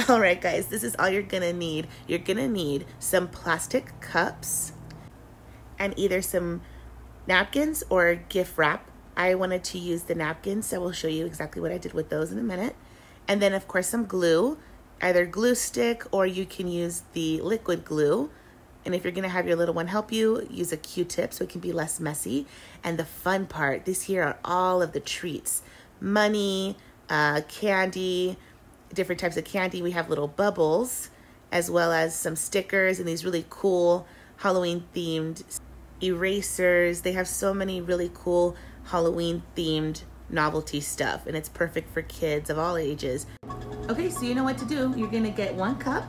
All right, guys, this is all you're gonna need. You're gonna need some plastic cups and either some napkins or gift wrap. I wanted to use the napkins, so I will show you exactly what I did with those in a minute. And then, of course, some glue, either glue stick or you can use the liquid glue. And if you're gonna have your little one help you, use a Q-tip so it can be less messy. And the fun part, this here are all of the treats. Money, candy, different types of candy. We have little bubbles, as well as some stickers and these really cool Halloween themed erasers. They have so many really cool Halloween themed novelty stuff, and it's perfect for kids of all ages. Okay, so you know what to do. You're gonna get 1 cup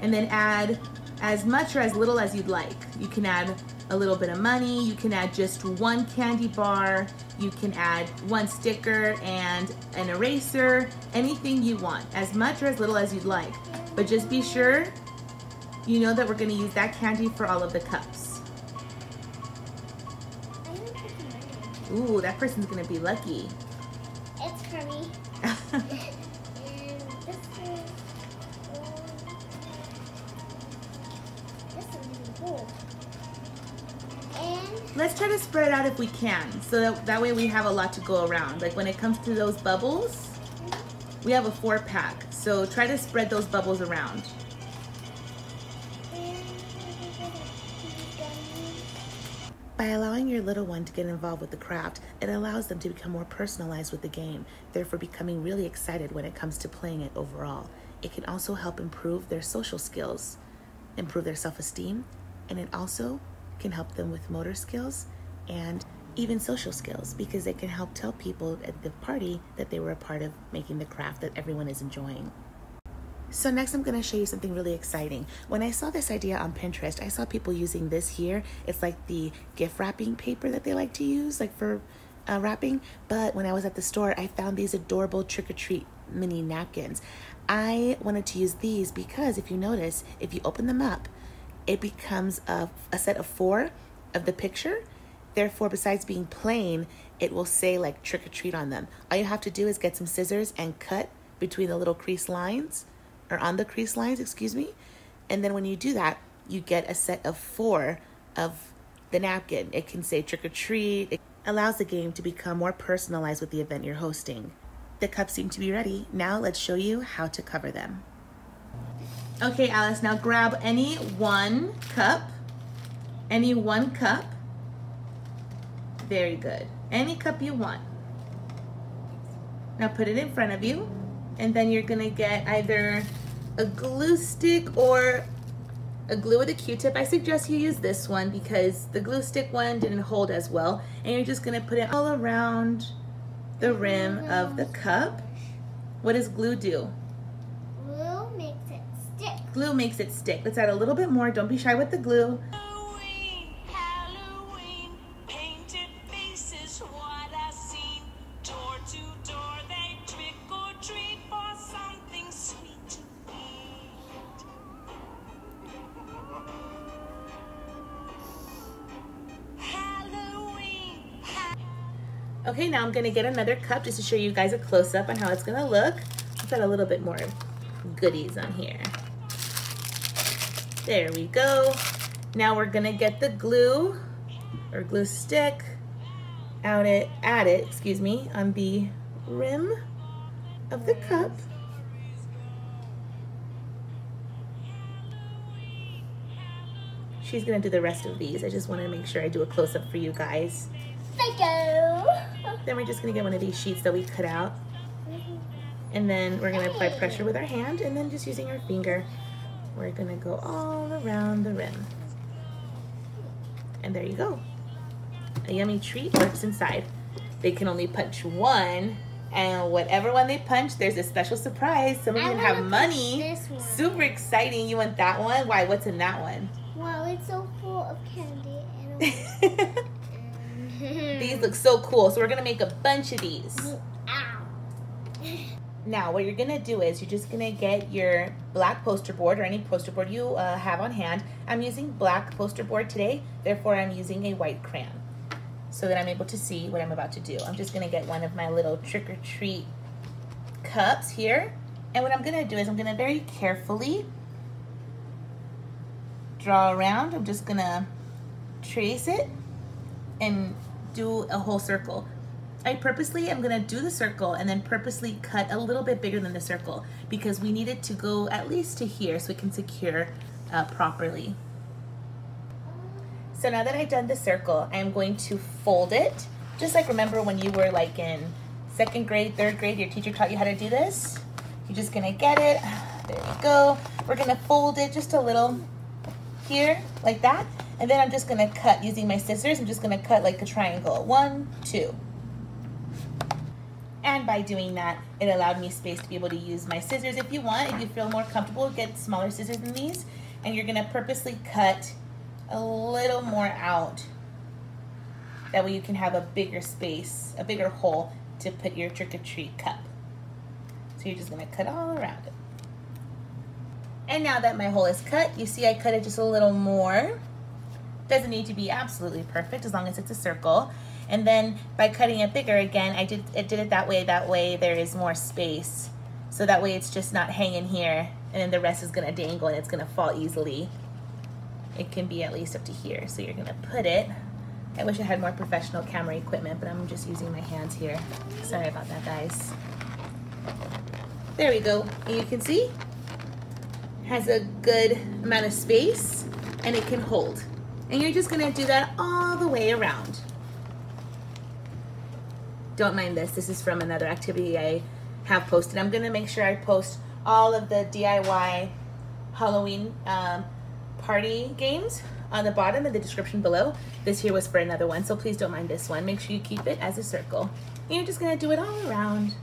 and then add as much or as little as you'd like. You can add a little bit of money, you can add just 1 candy bar, you can add 1 sticker and an eraser, anything you want, as much or as little as you'd like. But just be sure you know that we're gonna use that candy for all of the cups. Ooh, that person's gonna be lucky. It's for me. Let's try to spread it out if we can, so that way we have a lot to go around. Like when it comes to those bubbles, we have a 4-pack, so try to spread those bubbles around. By allowing your little one to get involved with the craft, it allows them to become more personalized with the game, therefore becoming really excited when it comes to playing it overall. It can also help improve their social skills, improve their self-esteem, and it also can help them with motor skills and even social skills, because they can help tell people at the party that they were a part of making the craft that everyone is enjoying. So next I'm going to show you something really exciting. When I saw this idea on Pinterest, I saw people using this here. It's like the gift wrapping paper that they like to use, like for wrapping. But when I was at the store, I found these adorable trick-or-treat mini napkins. I wanted to use these because if you notice, if you open them up, it becomes a set of 4 of the picture. Therefore, besides being plain, it will say like trick or treat on them. All you have to do is get some scissors and cut between the little crease lines, or on the crease lines, excuse me. And then when you do that, you get a set of 4 of the napkin. It can say trick or treat. It allows the game to become more personalized with the event you're hosting. The cups seem to be ready. Now let's show you how to cover them. Okay, Alice, now grab any 1 cup. Any 1 cup. Very good. Any cup you want. Now put it in front of you, and then you're gonna get either a glue stick or a glue with a Q-tip. I suggest you use this one because the glue stick one didn't hold as well. And you're just gonna put it all around the rim of the cup. What does glue do? Glue makes it stick. Glue makes it stick. Let's add a little bit more. Don't be shy with the glue. Halloween, Halloween, painted faces, what I seen. Door to door, they trick or treat for something sweet to eat. Halloween. Okay, now I'm gonna get another cup just to show you guys a close-up on how it's gonna look. Let's add a little bit more goodies on here. There we go. Now we're gonna get the glue or glue stick, add it, on the rim of the cup. She's gonna do the rest of these. I just wanna make sure I do a close-up for you guys. Thank you. Then we're just gonna get one of these sheets that we cut out. And then we're gonna apply pressure with our hand, and then just using our finger, we're gonna go all around the rim. And there you go. A yummy treat lurks inside. They can only punch 1, and whatever one they punch, there's a special surprise. Some of them have money. This one. Super exciting. You want that one? Why, what's in that one? Wow, it's so full of candy. And These look so cool. So we're gonna make a bunch of these. Ow. Now, what you're gonna do is you're just gonna get your black poster board or any poster board you have on hand. I'm using black poster board today, therefore I'm using a white crayon so that I'm able to see what I'm about to do. I'm just gonna get one of my little trick-or-treat cups here. And what I'm gonna do is I'm gonna very carefully draw around. I'm just gonna trace it and do a whole circle. I purposely am gonna do the circle and then purposely cut a little bit bigger than the circle because we need it to go at least to here so it can secure properly. So now that I've done the circle, I am going to fold it. Just like remember when you were like in 2nd grade, 3rd grade, your teacher taught you how to do this? You're just gonna get it, there we go. We're gonna fold it just a little here, like that. And then I'm just gonna cut using my scissors. I'm just gonna cut like a triangle, 1, 2. And by doing that, it allowed me space to be able to use my scissors. If you want, if you feel more comfortable, get smaller scissors than these. And you're gonna purposely cut a little more out. That way you can have a bigger space, a bigger hole to put your trick-or-treat cup. So you're just gonna cut all around it. And now that my hole is cut, you see I cut it just a little more. Doesn't need to be absolutely perfect as long as it's a circle. And then by cutting it bigger again, I did it that way there is more space. So that way it's just not hanging here and then the rest is gonna dangle and it's gonna fall easily. It can be at least up to here. So you're gonna put it, I wish I had more professional camera equipment, but I'm just using my hands here. Sorry about that, guys. There we go. And you can see, has a good amount of space and it can hold. And you're just gonna do that all the way around. Don't mind this. This is from another activity I have posted. I'm gonna make sure I post all of the DIY Halloween party games on the bottom of the description below. This here was for another one, so please don't mind this one. Make sure you keep it as a circle. And you're just gonna do it all around.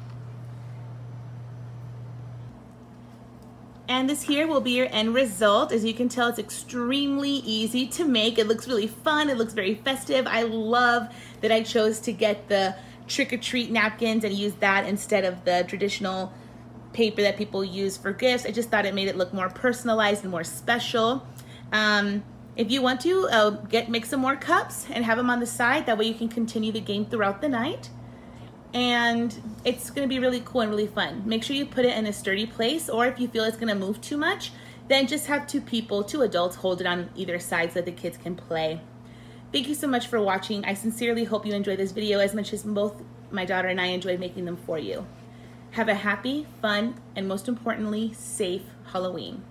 And this here will be your end result. As you can tell, it's extremely easy to make. It looks really fun. It looks very festive. I love that I chose to get the trick-or-treat napkins and use that instead of the traditional paper that people use for gifts. I just thought it made it look more personalized and more special. If you want to, make some more cups and have them on the side. That way you can continue the game throughout the night. And it's gonna be really cool and really fun. Make sure you put it in a sturdy place, or if you feel it's gonna move too much, then just have two adults hold it on either side so that the kids can play. Thank you so much for watching. I sincerely hope you enjoyed this video as much as both my daughter and I enjoyed making them for you. Have a happy, fun, and most importantly, safe Halloween.